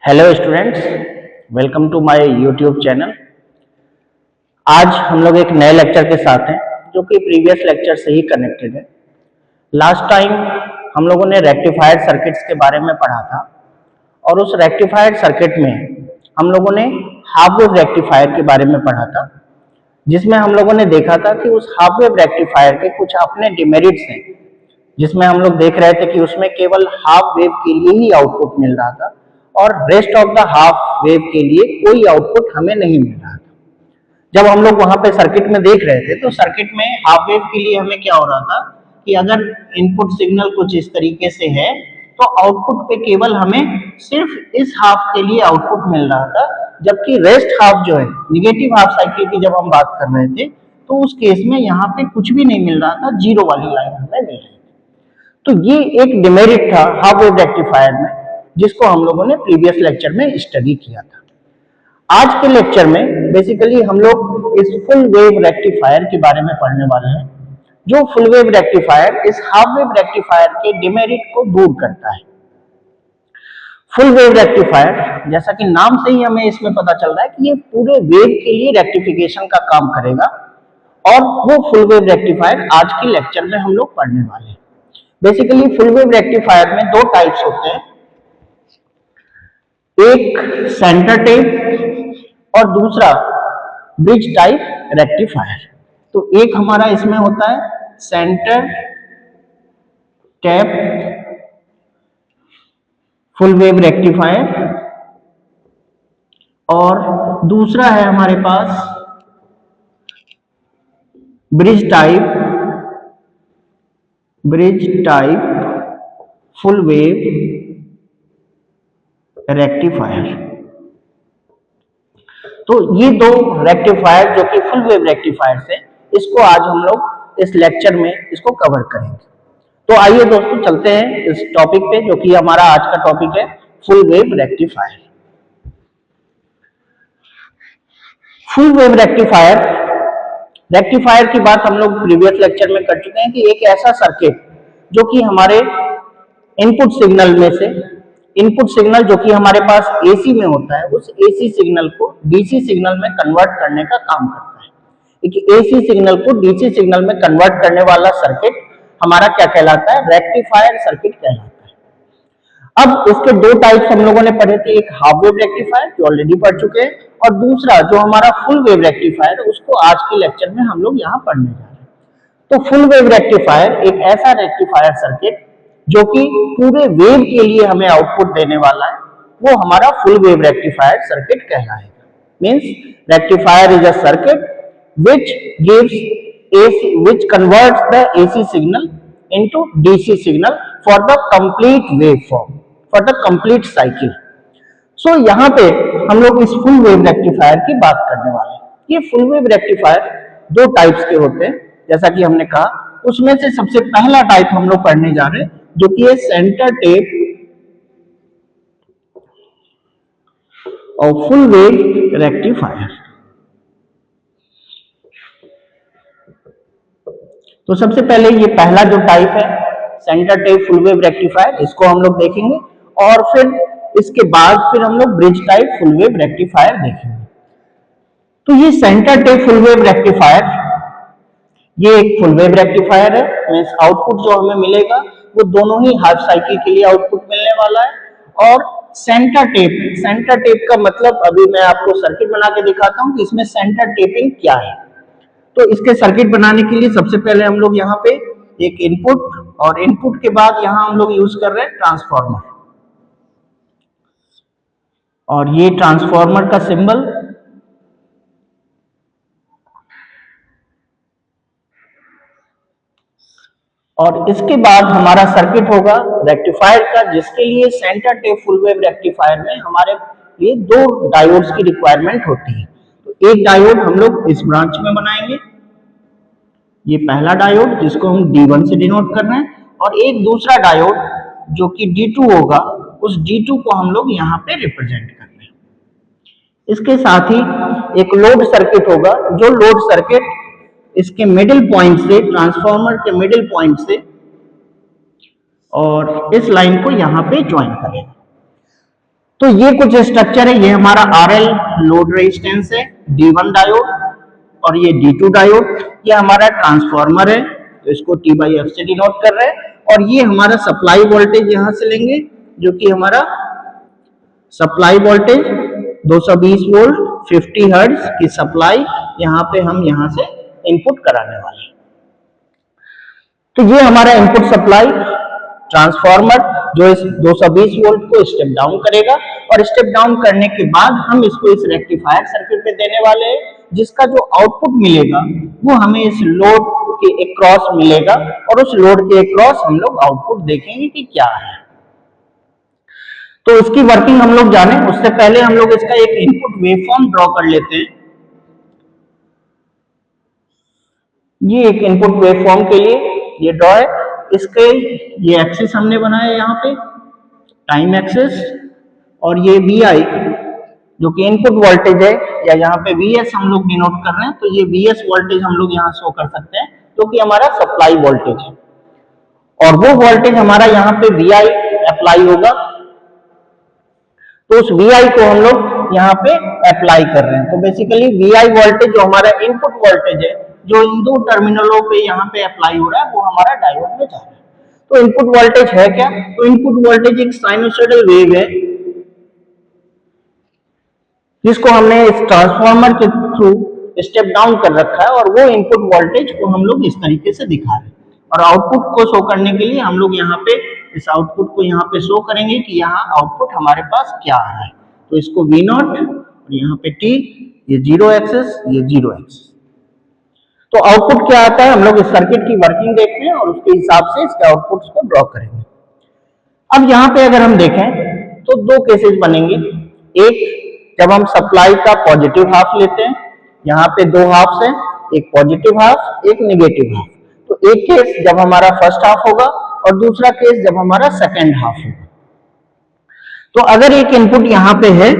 Hello students, welcome to my YouTube channel. आज हम लोग एक नए लेक्चर के साथ हैं जो कि प्रीवियस लेक्चर से ही कनेक्टेड है। लास्ट टाइम हम लोगों ने रेक्टिफायर सर्किट्स के बारे में पढ़ा था और उस रेक्टिफायर सर्किट में हम लोगों ने हाफ वेव रेक्टिफायर के बारे में पढ़ा था, जिसमें हम लोगों ने देखा था कि उस हाफ वेव रेक्टिफायर के कुछ अपने डिमेरिट्स हैं, जिसमें हम लोग देख रहे थे कि उसमें केवल हाफ वेव के लिए ही आउटपुट मिल रहा था और rest of the half wave के लिए कोई आउटपुट हमें नहीं मिल रहा था। जब हम लोग वहां पे सर्किट में देख रहे थे तो सर्किट में हाफ वेव के लिए हमें क्या हो रहा था कि अगर इनपुट सिग्नल कुछ इस तरीके से है तो आउटपुट पे केवल हमें सिर्फ इस हाफ के लिए आउटपुट मिल रहा था, जबकि रेस्ट हाफ जो है निगेटिव हाफ साइकिल की जब हम बात कर रहे थे तो उस केस में यहाँ पे कुछ भी नहीं मिल रहा था, जीरो वाली लाइन हमें मिल रही थी। तो ये एक डिमेरिट था हाफ वेव रेक्टिफायर में, जिसको हम लोगों ने प्रीवियस लेक्चर में स्टडी किया था। आज के लेक्चर में बेसिकली हम लोग इस फुल वेव रेक्टिफायर के बारे में पढ़ने वाले हैं, जो फुल वेव रेक्टिफायर इस हाफ वेव रेक्टिफायर के डिमेरिट को दूर करता है। फुल वेव रेक्टिफायर, जैसा कि नाम से ही हमें इसमें पता चल रहा है कि ये पूरे वेव के लिए रेक्टिफिकेशन का काम करेगा, और वो फुल वेव रेक्टिफायर आज के लेक्चर में हम लोग पढ़ने वाले हैं। बेसिकली फुल वेव रेक्टिफायर में दो टाइप्स होते हैं, एक सेंटर टेप और दूसरा ब्रिज टाइप रेक्टिफायर। तो एक हमारा इसमें होता है centre tap full wave rectifier और दूसरा है हमारे पास bridge type full wave rectifier. तो ये दो रेक्टिफायर जो कि फुल वेव रेक्टिफायर है, इसको आज हम लोग इस लेक्चर में इसको कवर करेंगे। तो आइए दोस्तों चलते हैं इस टॉपिक पे, जो कि हमारा आज का टॉपिक है full wave rectifier. Full wave rectifier की बात हम लोग प्रीवियस लेक्चर में कर चुके हैं कि एक ऐसा सर्किट जो कि हमारे इनपुट सिग्नल जो कि हमारे पास एसी में होता है, उस एसी सिग्नल को डीसी सिग्नल में कन्वर्ट करने का काम करता है। एक एसी सिग्नल को डीसी सिग्नल में कन्वर्ट करने वाला सर्किट हमारा क्या कहलाता है? रेक्टिफायर सर्किट कहलाता है। अब इसके दो टाइप्स हम लोगों ने पढ़े थे, एक हाफ वेव रेक्टिफायर जो ऑलरेडी पढ़ चुके हैं, और दूसरा जो हमारा फुल वेव रेक्टिफायर, उसको आज के लेक्चर में हम लोग यहाँ पढ़ने जा रहे हैं। तो फुल वेव रेक्टिफायर एक ऐसा रेक्टिफायर सर्किट जो कि पूरे वेव के लिए हमें आउटपुट देने वाला है, वो हमारा फुल वेव रेक्टिफायर सर्किट कहलाएगा। Means rectifier is a circuit which converts the AC signal into DC signal for the complete waveform, for the complete cycle. So यहाँ पे हम लोग इस फुल वेव रेक्टिफायर की बात करने वाले हैं। ये फुल वेव रेक्टिफायर दो टाइप्स के होते हैं, जैसा कि हमने कहा। उसमें से सबसे पहला टाइप हम लोग पढ़ने जा रहे हैं, जो कि है सेंटर टेप और फुल वेव रेक्टिफायर। तो सबसे पहले ये पहला जो टाइप है centre tap full wave rectifier, इसको हम लोग देखेंगे, और फिर इसके बाद फिर हम लोग bridge type full wave rectifier देखेंगे। तो ये centre tap full wave rectifier, ये एक फुल वेव रेक्टिफायर है। मींस आउटपुट जो हमें मिलेगा वो दोनों ही हाफ साइकिल के लिए आउटपुट मिलने वाला है। और सेंटर टेप का मतलब अभी मैं आपको सर्किट बना के दिखाता हूं कि इसमें सेंटर टेपिंग क्या है। तो इसके सर्किट बनाने के लिए सबसे पहले हम लोग यहाँ पे एक इनपुट, और इनपुट के बाद यहाँ हम लोग यूज कर रहे हैं ट्रांसफार्मर, और ये ट्रांसफार्मर का सिंबल, और इसके बाद हमारा सर्किट होगा रेक्टिफायर का, जिसके लिए centre tap full wave rectifier में हमारे लिए दो डायोड्स की रिक्वायरमेंट होती है। तो एक डायोड हम लोग इस ब्रांच में बनाएंगे, ये पहला डायोड जिसको हम D1 से डिनोट कर रहे हैं, और एक दूसरा डायोड जो कि D2 होगा, उस D2 को हम लोग यहाँ पे रिप्रेजेंट कर रहे हैं। इसके साथ ही एक लोड सर्किट होगा, जो लोड सर्किट इसके मिडिल पॉइंट से, ट्रांसफार्मर के मिडिल पॉइंट से और इस लाइन को यहाँ पे ज्वाइन करेगा। तो ये कुछ स्ट्रक्चर है, ये हमारा RL लोड रेजिस्टेंस है, D1 डायोड और ये D2 डायोड, ये हमारा ट्रांसफार्मर है, तो इसको T/F से डिनोट कर रहे हैं। और ये हमारा सप्लाई वोल्टेज यहां से लेंगे, जो कि हमारा सप्लाई वोल्टेज 220 वोल्ट 50 हर्ट्ज की सप्लाई यहां पे हम यहां से इनपुट कराने वाले हैं। तो ये हमारा इनपुट सप्लाई ट्रांसफार्मर जो इस 220 वोल्ट को स्टेप डाउन करेगा, और स्टेप डाउन करने के बाद हम इसको इस रेक्टिफायर सर्किट में देने वाले हैं, जिसका जो आउटपुट मिलेगा वो हमें इस लोड के अक्रॉस मिलेगा, और उस लोड के अक्रॉस हम लोग आउटपुट देखेंगे कि क्या है। तो इसकी वर्किंग हम लोग जाने उससे पहले हम लोग इसका एक इनपुट वेवफॉर्म ड्रॉ कर लेते हैं। ये एक इनपुट वेवफॉर्म के लिए ये ड्रॉ है। इसके ये एक्सिस हमने बनाया यहाँ पे टाइम एक्सिस, और ये VI जो कि इनपुट वोल्टेज है, या यहाँ पे VS हम लोग डिनोट कर रहे हैं, तो ये VS वोल्टेज हम लोग यहाँ शो कर सकते हैं, जो कि हमारा सप्लाई वोल्टेज है। और वो वोल्टेज हमारा यहाँ पे VI अप्लाई होगा, तो उस VI को हम लोग यहाँ पे अप्लाई कर रहे हैं। तो बेसिकली VI वोल्टेज जो हमारा इनपुट वोल्टेज है, जो इन दो टर्मिनलों पे यहाँ पे अप्लाई हो रहा है, वो हमारा डायोड में जा रहा है। तो इनपुट वोल्टेज है क्या? तो इनपुट वोल्टेज एक साइनोसॉइडल वेव है, जिसको हमने इस ट्रांसफार्मर के थ्रू स्टेप डाउन कर रखा है, और वो इनपुट वोल्टेज को हम लोग इस तरीके से दिखा रहे हैं। और आउटपुट को शो करने के लिए हम लोग यहाँ पे इस आउटपुट को यहाँ पे शो करेंगे कि यहाँ आउटपुट हमारे पास क्या आ रहा है। तो इसको V0 और यहाँ पे T, ये 0 एक्सिस, ये 0 एक्सिस। तो आउटपुट क्या आता है, हम लोग इस सर्किट की वर्किंग देखते हैं और उसके हिसाब से इसके आउटपुट्स को ड्रॉ करेंगे। अब यहाँ पे अगर हम देखें तो दो केसेस बनेंगे। एक, जब हम सप्लाई का पॉजिटिव हाफ लेते हैं, यहाँ पे दो हाफ्स हैं, एक पॉजिटिव हाफ एक नेगेटिव हाफ। तो एक केस जब हमारा फर्स्ट हाफ होगा और दूसरा केस जब हमारा सेकेंड हाफ होगा। तो अगर एक इनपुट यहाँ पे है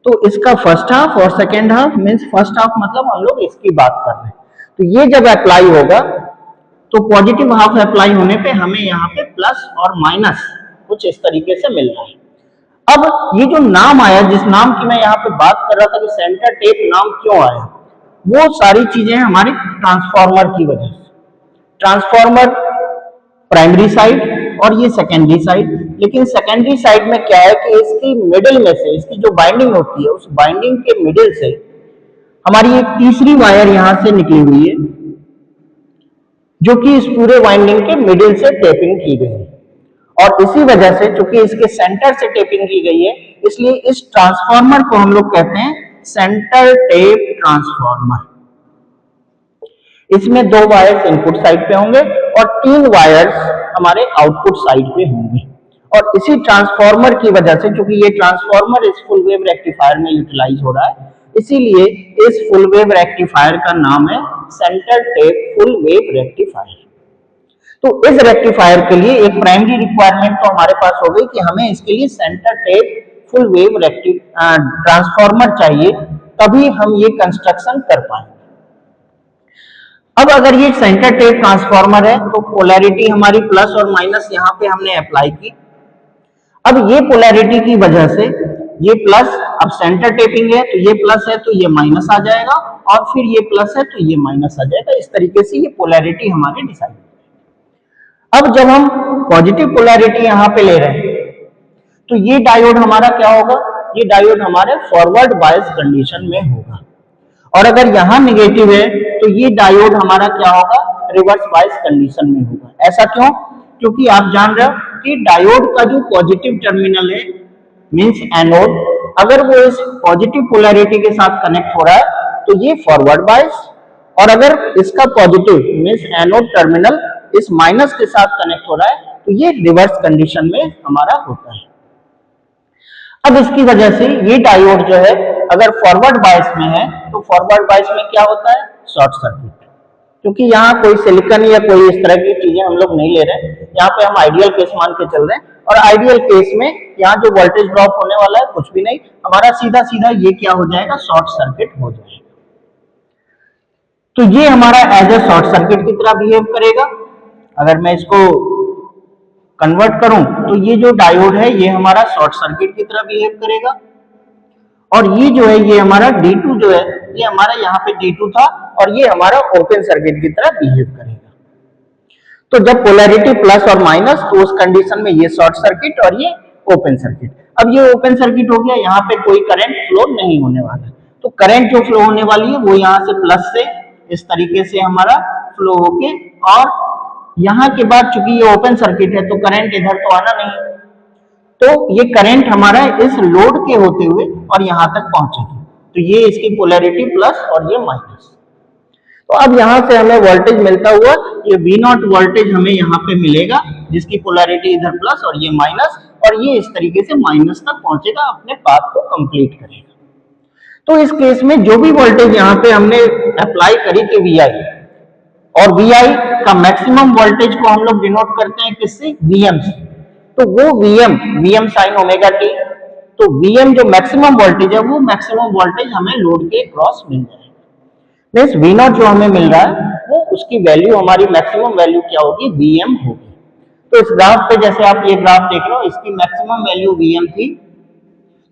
तो इसका फर्स्ट हाफ और second half means first half मतलब हम लोग इसकी बात कर रहे हैं, तो ये जब अप्लाई होगा तो पॉजिटिव हाफ अप्लाई होने पे हमें यहाँ पे प्लस और माइनस कुछ इस तरीके से मिल रहा है। अब ये जो नाम आया, जिस नाम की मैं यहाँ पे बात कर रहा था कि सेंटर टेप नाम क्यों आया, वो सारी चीजें हमारी ट्रांसफार्मर की वजह से। ट्रांसफार्मर प्राइमरी साइड और ये सेकेंडरी साइड, लेकिन सेकेंडरी साइड में क्या है कि इसकी मिडिल में से, इसकी जो बाइंडिंग होती है, उस बाइंडिंग के मिडिल से हमारी एक तीसरी वायर यहां से निकली हुई है, जो कि इस पूरे वाइंडिंग के मिडिल से टेपिंग की गई है। और इसी वजह से, चूंकि इसके सेंटर से टेपिंग की गई है, इसलिए इस ट्रांसफार्मर को हम लोग कहते हैं सेंटर टेप ट्रांसफार्मर। इसमें दो वायर्स इनपुट साइड पे होंगे और 3 वायर्स हमारे आउटपुट साइड पे होंगे। और इसी ट्रांसफार्मर की वजह से, क्योंकि ये ट्रांसफार्मर इस फुल वेव रेक्टिफायर में यूटिलाइज हो रहा है, इसीलिए इस फुल वेव रेक्टिफायर का नाम है centre tap full wave rectifier. तो इस रेक्टिफायर के लिए एक प्राइमरी रिक्वायरमेंट तो हमारे पास हो गई कि हमें इसके लिए centre tap full wave transformer चाहिए, तभी हम ये कंस्ट्रक्शन कर पाएंगे। अब अगर ये सेंटर टेप ट्रांसफार्मर है तो पोलैरिटी हमारी प्लस और माइनस यहाँ पे हमने अप्लाई की। अब ये पोलैरिटी की वजह से ये प्लस, अब सेंटर टेपिंग है तो ये प्लस है तो ये माइनस आ जाएगा, और फिर ये प्लस है तो ये माइनस आ जाएगा। इस तरीके से ये पोलैरिटी हमारी डिसाइड। अब जब हम पॉजिटिव पोलैरिटी यहाँ पे ले रहे हैं तो ये डायोड हमारा क्या होगा, ये डायोड हमारे फॉरवर्ड बायस कंडीशन में होगा। और अगर यहाँ नेगेटिव है तो ये डायोड हमारा क्या होगा, रिवर्स बायस कंडीशन में होगा। ऐसा क्यों? क्योंकि आप जान रहे हो कि डायोड का जो पॉजिटिव टर्मिनल है मींस एनोड, अगर वो इस पॉजिटिव पोलैरिटी के साथ कनेक्ट हो रहा है तो ये फॉरवर्ड बायस, और अगर इसका पॉजिटिव मींस एनोड टर्मिनल इस माइनस के साथ कनेक्ट हो रहा है तो ये रिवर्स कंडीशन में हमारा होता है। अब इसकी वजह से ये डायोड जो है अगर फॉरवर्ड बायस में है तो फॉरवर्ड बायस में क्या होता है, शॉर्ट सर्किट। क्योंकि यहाँ कोई सिलिकॉन या कोई इस तरह की चीजें हम लोग नहीं ले रहे हैं, यहाँ पे हम आइडियल केस मान के चल रहे हैं। और आइडियल केस में यहाँ जो वोल्टेज ड्रॉप होने वाला है कुछ भी नहीं, हमारा सीधा सीधा ये क्या हो जाएगा, शॉर्ट सर्किट हो जाएगा। तो ये हमारा एज ए शॉर्ट सर्किट की तरह बिहेव करेगा। अगर मैं इसको कन्वर्ट करूं तो ये जो डायोड है ये हमारा शॉर्ट सर्किट की तरह बिहेव करेगा, और ये जो है ये हमारा D2 जो है ये हमारा यहाँ पे D2 था और ये हमारा ओपन सर्किट की तरह बिहेव करेगा। तो जब पोलैरिटी प्लस और माइनस, तो उस कंडीशन में ये शॉर्ट सर्किट और ये ओपन सर्किट। अब ये ओपन सर्किट हो गया, यहाँ पे कोई करंट फ्लो नहीं होने वाला, तो करंट जो फ्लो होने वाली है वो यहाँ से प्लस से इस तरीके से हमारा फ्लो होके, और यहाँ के बाद चूंकि ये ओपन सर्किट है तो करंट इधर तो आना नहीं, तो ये करंट हमारा इस लोड के होते हुए और यहाँ तक पहुंचेगी, तो ये इसकी पोलैरिटी प्लस और ये माइनस। तो अब यहाँ से हमें वोल्टेज मिलता हुआ ये V0 वोल्टेज हमें यहाँ पे मिलेगा, जिसकी पोलैरिटी इधर प्लस और ये माइनस, और ये इस तरीके से माइनस तक पहुंचेगा, अपने पाथ को कंप्लीट करेगा। तो इस केस में जो भी वोल्टेज यहाँ पे हमने अप्लाई करी कि VI, और VI का मैक्सिमम वोल्टेज को हम लोग डिनोट करते हैं किससे, VM से, तो वो VM साइन ओमेगा t, तो VM जो मैक्सिमम वोल्टेज है वो मैक्सिमम वोल्टेज हमें लोड के क्रॉस मिल जाएगा। मींस V0 जो हमें मिल रहा है वो उसकी वैल्यू, हमारी मैक्सिमम वैल्यू क्या होगी, VM होगी। तो इस ग्राफ पे जैसे आप ये ग्राफ देख रहे हो, इसकी मैक्सिमम वैल्यू VM थी,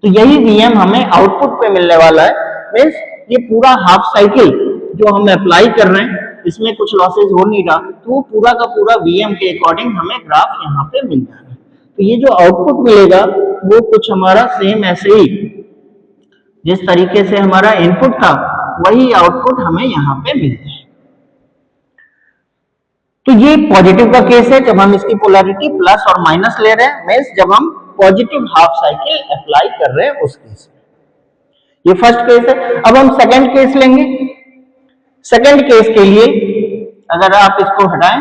तो यही VM हमें आउटपुट पे मिलने वाला है। मींस ये पूरा हाफ साइकिल जो हम अप्लाई कर रहे हैं इसमें कुछ लॉसेज हो नहीं रहा, तो वो पूरा का पूरा VM के अकॉर्डिंग हमें ग्राफ यहाँ पे मिल जाएगा। तो ये जो आउटपुट मिलेगा वो कुछ हमारा सेम ऐसे ही जिस तरीके से हमारा इनपुट था वही आउटपुट हमें यहाँ पे मिलता है। तो ये पॉजिटिव का केस है जब हम इसकी पोलैरिटी प्लस और माइनस ले रहे हैं, मींस जब हम पॉजिटिव हाफ साइकिल अप्लाई कर रहे हैं उस केस में। ये फर्स्ट केस है। अब हम सेकंड केस लेंगे। सेकंड केस के लिए अगर आप इसको हटाएं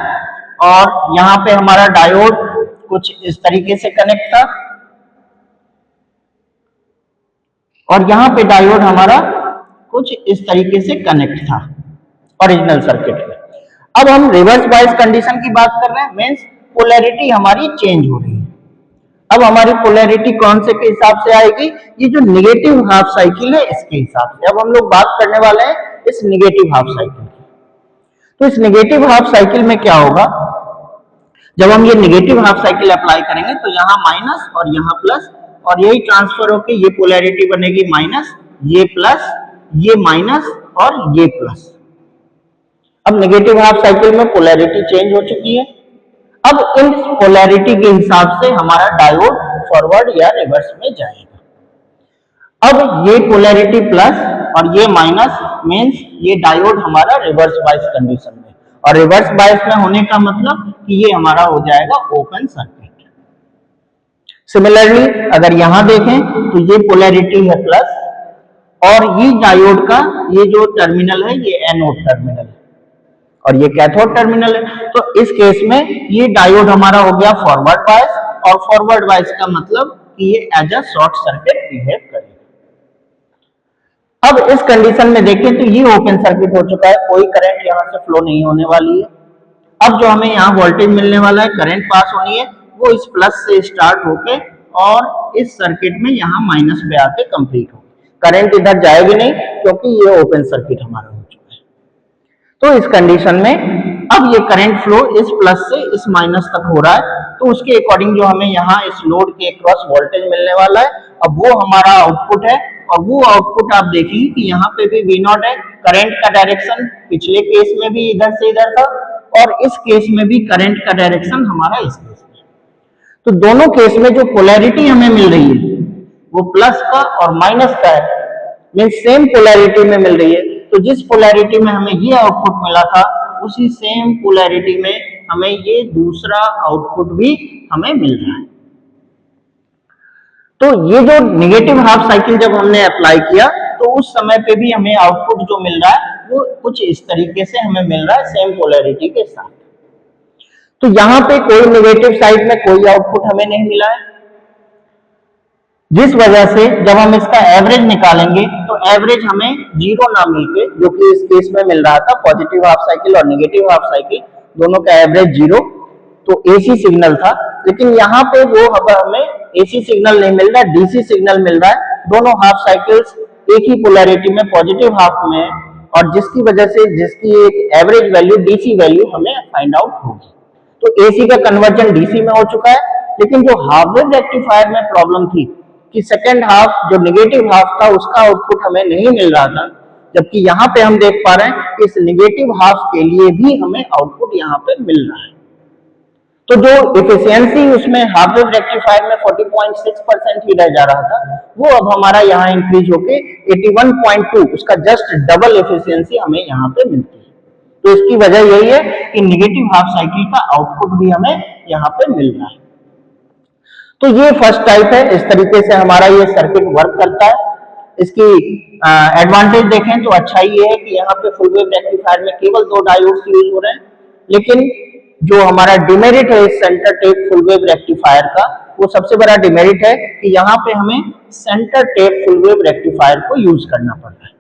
और यहाँ पे हमारा डायोड कुछ इस तरीके से कनेक्ट था, और यहाँ पे डायोड हमारा कुछ इस तरीके से कनेक्ट था ओरिजिनल सर्किट में। अब हम रिवर्स बायस कंडीशन की बात कर रहे हैं, मींस पोलैरिटी हमारी चेंज हो रही है। अब हमारी पोलैरिटी कौन से के हिसाब से आएगी, ये जो निगेटिव हाफ साइकिल है इसके हिसाब से। अब हम लोग बात करने वाले हैं इस निगेटिव हाफ साइकिल की। तो इस निगेटिव हाफ साइकिल में क्या होगा, जब हम ये निगेटिव हाफ साइकिल अप्लाई करेंगे तो यहाँ माइनस और यहाँ प्लस, और यही ट्रांसफर होके ये पोलैरिटी बनेगी माइनस, ये प्लस, ये माइनस और ये प्लस। अब नेगेटिव हाफ साइकिल में पोलैरिटी चेंज हो चुकी है। अब इन पोलैरिटी के हिसाब से हमारा डायोड फॉरवर्ड या रिवर्स में जाएगा। अब ये पोलैरिटी प्लस और ये माइनस, मींस ये डायोड हमारा रिवर्स बायस कंडीशन में, और रिवर्स बायस में होने का मतलब कि ये हमारा हो जाएगा ओपन सर्किट। सिमिलरली अगर यहां देखें तो ये पोलैरिटी है प्लस, और ये डायोड का ये जो टर्मिनल है ये एनोड टर्मिनल है और ये कैथोड टर्मिनल है। तो इस केस में ये डायोड हमारा हो गया फॉरवर्ड बायस, और फॉरवर्ड बायस का मतलब कि ये as a short circuit behave करेगा। अब इस कंडीशन में देखें तो ये ओपन सर्किट हो चुका है, कोई करंट यहां से फ्लो नहीं होने वाली है। अब जो हमें यहाँ वोल्टेज मिलने वाला है, करंट पास होनी है, वो इस प्लस से स्टार्ट होके और इस सर्किट में यहाँ माइनस पे आके कंप्लीट होगी। करंट इधर जाएगी नहीं क्योंकि ये ओपन सर्किट हमारा हो चुका है। तो इस कंडीशन में अब ये करंट फ्लो इस प्लस से इस माइनस तक हो रहा है, तो उसके अकॉर्डिंग जो हमें यहाँ इस लोड के क्रॉस वोल्टेज मिलने वाला है, अब वो हमारा आउटपुट है। और वो आउटपुट आप देखिए कि यहाँ पे भी V0 है, करंट का डायरेक्शन पिछले केस में भी इधर से इधर था, और इस केस में भी करंट का डायरेक्शन हमारा इस केस में। तो दोनों केस में जो पोलैरिटी हमें मिल रही है वो प्लस का और माइनस का है, मींस सेम पोलैरिटी में मिल रही है। तो जिस पोलैरिटी में हमें ये आउटपुट मिला था उसी सेम पोलैरिटी में हमें ये दूसरा आउटपुट भी हमें मिल रहा है। तो ये जो निगेटिव हाफ साइकिल जब हमने अप्लाई किया तो उस समय पे भी हमें आउटपुट जो मिल रहा है वो कुछ इस तरीके से हमें मिल रहा है सेम पोलैरिटी के साथ। तो यहाँ पे कोई नेगेटिव साइड में कोई आउटपुट हमें नहीं मिला है, जिस वजह से जब हम इसका एवरेज निकालेंगे तो एवरेज हमें जीरो ना मिलके, जो कि इस केस में मिल रहा था पॉजिटिव हाफ साइकिल और नेगेटिव हाफ साइकिल दोनों का एवरेज जीरो, तो एसी सिग्नल था। लेकिन यहाँ पे वो हमें एसी सिग्नल नहीं मिल रहा, डीसी सिग्नल मिल रहा है। दोनों हाफ साइकिल्स एक ही पोलैरिटी में पॉजिटिव हाफ में, और जिसकी वजह से जिसकी एक एवरेज वैल्यू डीसी वैल्यू हमें फाइंड आउट होगी। तो एसी का कन्वर्जन डीसी में हो चुका है। लेकिन जो हाफ वेव रेक्टिफायर में प्रॉब्लम थी कि सेकेंड हाफ जो नेगेटिव हाफ था उसका आउटपुट हमें नहीं मिल रहा था, जबकि यहाँ पे हम देख पा रहे हैं कि इस नेगेटिव हाफ के लिए भी हमें आउटपुट यहाँ पे मिल रहा है। तो जो एफिशिएंसी उसमें हाफ वेव रेक्टिफायर में 40.6% ही रह जा रहा था, वो अब हमारा यहाँ इंक्रीज होके 81.2, उसका जस्ट डबल एफिशिएंसी हमें यहाँ पे मिलती है। तो इसकी वजह यही है कि नेगेटिव हाफ साइकिल का आउटपुट भी हमें यहाँ पे मिल रहा है। तो ये फर्स्ट टाइप है, इस तरीके से हमारा ये सर्किट वर्क करता है। इसकी एडवांटेज देखें तो अच्छा ये है कि यहाँ पे फुल वेव रेक्टिफायर में केवल 2 डायोड्स यूज हो रहे हैं, लेकिन जो हमारा डिमेरिट है इस centre tap full wave rectifier का, वो सबसे बड़ा डिमेरिट है कि यहाँ पे हमें centre tap full wave rectifier को यूज करना पड़ता है।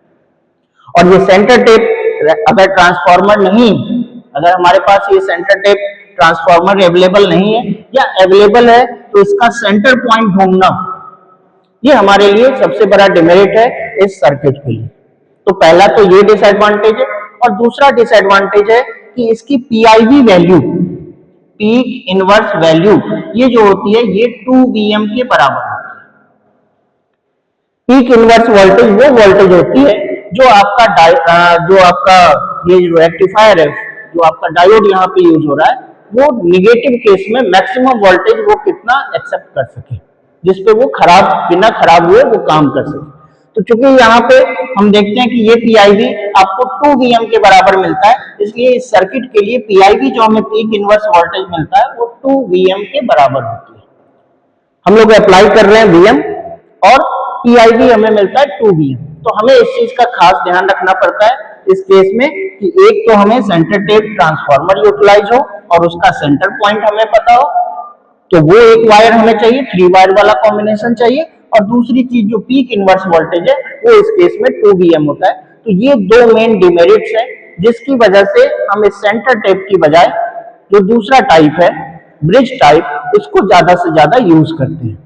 और ये सेंटर टेप अगर ट्रांसफार्मर नहीं, अगर हमारे पास ये सेंटर टेप ट्रांसफार्मर अवेलेबल नहीं है या अवेलेबल है तो इसका सेंटर पॉइंट ढूंढना, ये हमारे लिए सबसे बड़ा डिमेरिट है इस सर्किट के लिए। तो पहला तो ये डिसएडवांटेज है। और दूसरा डिसएडवांटेज है कि इसकी PIV value, peak inverse value, ये जो होती है ये 2Vm के बराबर होती है। पीक इनवर्स वोल्टेज वो वोल्टेज होती है जो आपका ये जो रेक्टिफायर है, जो आपका डायोड यहाँ पे यूज हो रहा है, वो निगेटिव केस में मैक्सिमम वोल्टेज वो कितना एक्सेप्ट कर सके, जिसपे वो बिना खराब हुए वो काम कर सके। तो चूंकि यहाँ पे हम देखते हैं कि ये पीआईवी आपको 2Vm के बराबर मिलता है, इसलिए इस सर्किट के लिए पीआईवी जो हमें पीक इनवर्स वोल्टेज मिलता है वो 2Vm के बराबर होती है। हम लोग अप्लाई कर रहे हैं Vm और पीआईवी हमें मिलता है 2Vm। तो हमें इस चीज का खास ध्यान रखना पड़ता है इस केस में कि एक तो हमें सेंटर टेप ट्रांसफार्मर यूटिलाइज हो और उसका सेंटर पॉइंट हमें पता हो, तो वो एक वायर हमें चाहिए, 3 वायर वाला कॉम्बिनेशन चाहिए। और दूसरी चीज जो पीक इनवर्स वोल्टेज है वो इस केस में 2Vm होता है। तो ये 2 मेन डिमेरिट्स है जिसकी वजह से हम इस सेंटर टेप की बजाय जो दूसरा टाइप है ब्रिज टाइप, इसको ज्यादा से ज्यादा यूज करते हैं।